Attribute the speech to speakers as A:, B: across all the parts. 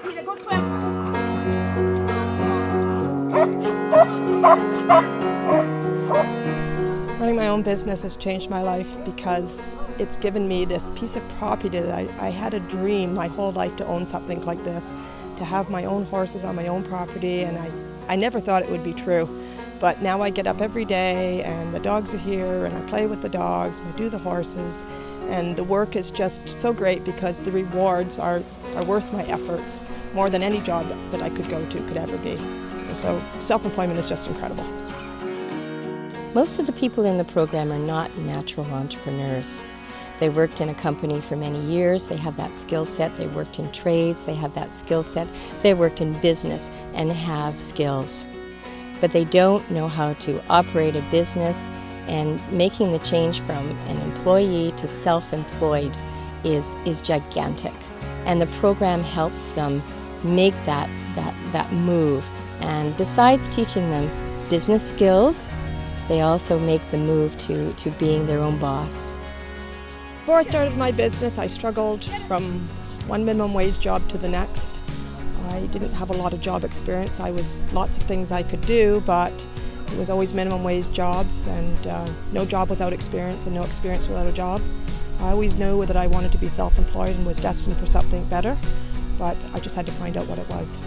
A: Peter, go swim. Running my own business has changed my life because it's given me this piece of property that I had a dream my whole life to own something like this, to have my own horses on my own property, and I never thought it would be true. But now I get up every day and the dogs are here and I play with the dogs and I do the horses, and the work is just so great because the rewards are worth my efforts more than any job that I could go to could ever be. And so self-employment is just incredible.
B: Most of the people in the program are not natural entrepreneurs. They worked in a company for many years, they have that skill set. They worked in trades, they have that skill set. They worked in business and have skills. But they don't know how to operate a business, and making the change from an employee to self-employed is gigantic. And the program helps them make that move. And besides teaching them business skills, they also make the move to being their own boss.
A: Before I started my business, I struggled from one minimum wage job to the next. I didn't have a lot of job experience. Lots of things I could do, but it was always minimum wage jobs, and no job without experience and no experience without a job. I always knew that I wanted to be self-employed and was destined for something better, but I just had to find out what it was.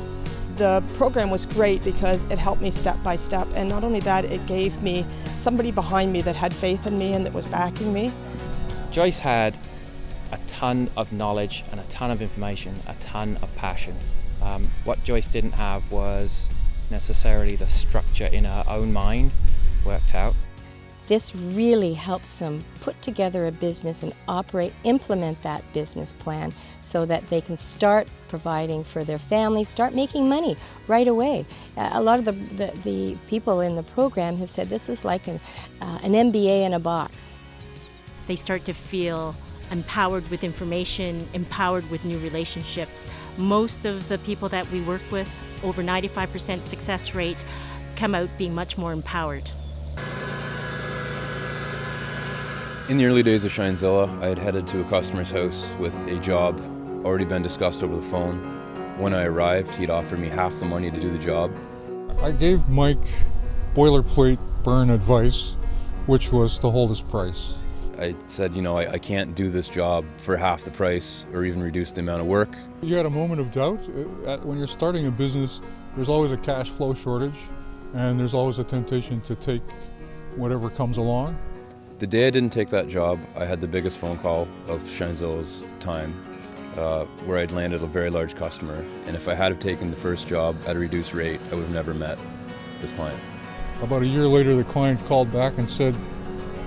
A: The program was great because it helped me step by step, and not only that, it gave me somebody behind me that had faith in me and that was backing me.
C: Joyce had a ton of knowledge and a ton of information, a ton of passion. What Joyce didn't have was necessarily the structure in her own mind worked out.
B: This really helps them put together a business and implement that business plan so that they can start providing for their family, start making money right away. A lot of the people in the program have said this is like an MBA in a box.
D: They start to feel empowered with information, empowered with new relationships. Most of the people that we work with, over 95% success rate, come out being much more empowered.
E: In the early days of Shinezilla, I had headed to a customer's house with a job already been discussed over the phone. When I arrived, he'd offered me half the money to do the job.
F: I gave Mike boilerplate BERN advice, which was to hold his price.
E: I said, I can't do this job for half the price or even reduce the amount of work.
F: You had a moment of doubt. When you're starting a business, there's always a cash flow shortage, and there's always a temptation to take whatever comes along.
E: The day I didn't take that job, I had the biggest phone call of Shinezilla's time, where I'd landed a very large customer. And if I had have taken the first job at a reduced rate, I would have never met this client.
F: About a year later, the client called back and said,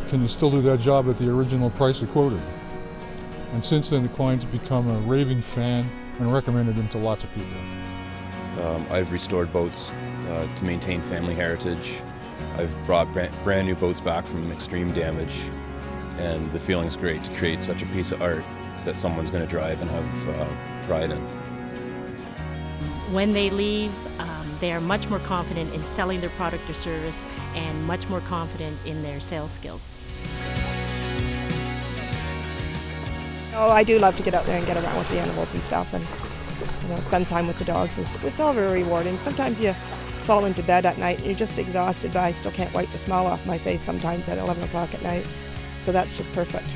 F: "Can you still do that job at the original price I quoted?" And since then, the client's become a raving fan and recommended him to lots of people.
E: I've restored boats to maintain family heritage. I've brought brand new boats back from extreme damage, and the feeling's great to create such a piece of art that someone's going to drive and have pride in.
D: When they leave, they are much more confident in selling their product or service and much more confident in their sales skills.
A: Oh, I do love to get out there and get around with the animals and stuff, and spend time with the dogs. It's all very rewarding. Sometimes you fall into bed at night and you're just exhausted, but I still can't wipe the smile off my face sometimes at 11 o'clock at night. So that's just perfect.